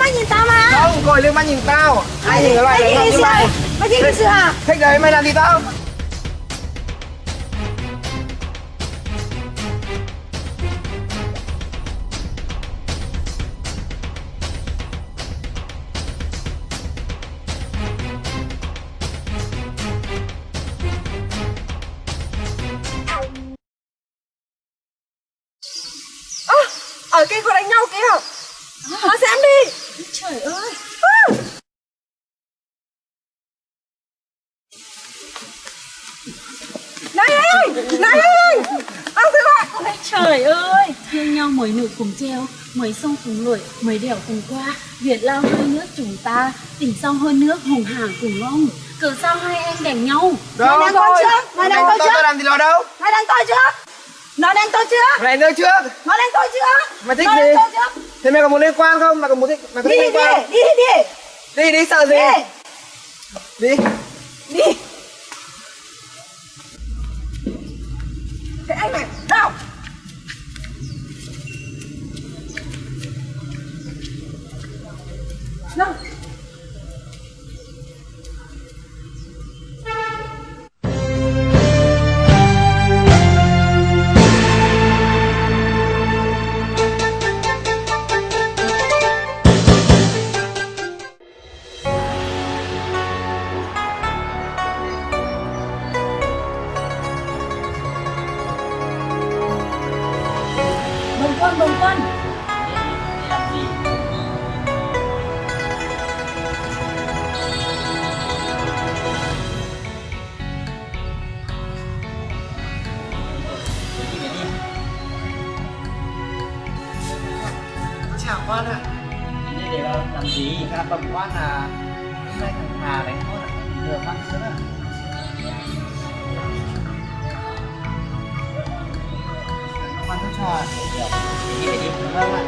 mắt nhìn tao mà. Không, coi liếc mắt nhìn tao. Ai nhìn cái loại này như mày? Mày thích cái gì à? Thích đấy, mày làm gì tao? Ở kia có đánh nhau kìa. Nó xem đi. Trời ơi. Này ơi, này ơi. Ông thế bạn. Trời ơi, thương nhau mới nổi cùng treo, mới sông cùng lội, mới đèo cùng qua. Việt Lao hai nước chúng ta, tỉnh sông hơn nước hùng hảng cùng long. Cớ sao hai em đánh nhau? Đâu Mày đánh thôi. tôi trước, mày đánh tôi trước. Tao làm gì nó đâu? Mày đánh tôi trước. Nó đánh tôi trước. Mày đánh trước. Nó đánh tôi trước. Mày thích Nó gì? đánh tôi trước. Thế mày có muốn liên quan không? Mày có Đi đi, liên quan không? đi đi. Đi sợ gì? Đi. Đi. Đi. Thế anh này, nào. Nào. Bồng quân. Chào con ạ. Anh đi để vào làm gì? Dạ bẩm quan là hôm nay thằng Hà đánh con ạ. Vừa mắc sữa ạ. Quan tôi cho ạ. Đi để đi. Vâng ạ.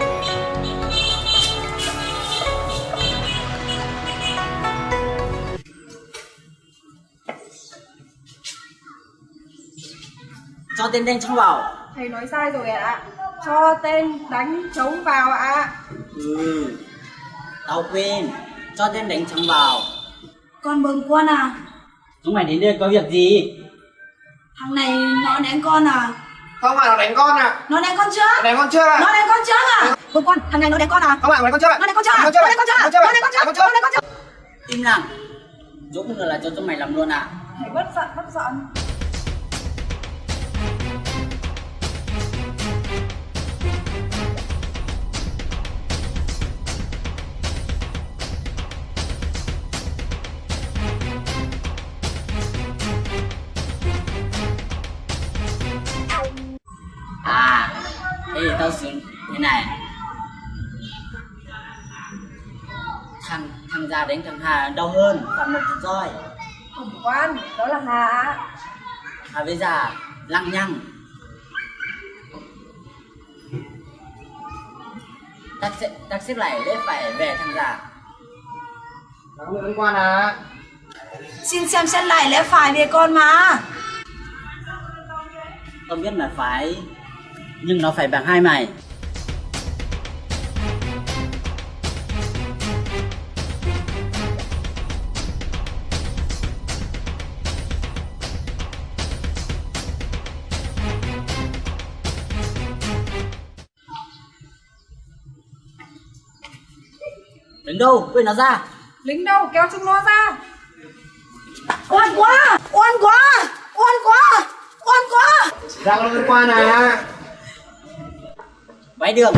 Cho tên đen trong vào. Thầy nói sai rồi ạ. Cho tên đánh trống vào ạ. Ừ. Tao quên. Cho tên đánh trống vào. Con bồng quân à? Chúng mày đến đây có việc gì? Thằng này nó đánh con à? Không ạ, nó đánh con ạ. Nó đánh con trước? Đánh con chưa ạ? Nó đánh con trước à? Bồng quân, thằng này nó đánh con à? Không ạ, đánh con chưa ạ? Nó đánh con trước à? Đánh Nó đánh con trước à? chưa ạ? Nó đánh con trước à? Đánh con chưa? Nó đánh con trước. Im lặng. Dũng không ngờ là cho mày làm luôn à? Thầy bất giận. À, thế thì tao xử thế này. Thằng già đánh thằng Hà đau hơn, phạt một chút roi. Thẩm quan, đó là Hà ạ. Hà với già lăng nhăng. Tắc xếp lại lễ phải về thằng già. Nó liên quan à? Xin xem xét lại lẽ phải về con mà. Tao biết là phải, nhưng nó phải bằng hai mày. Đứng đâu, quên nó ra. Lính đâu, kéo chúng nó ra. Oan quá, oan quá, oan quá, oan quá. Dạ có liên quan à? Váy đường.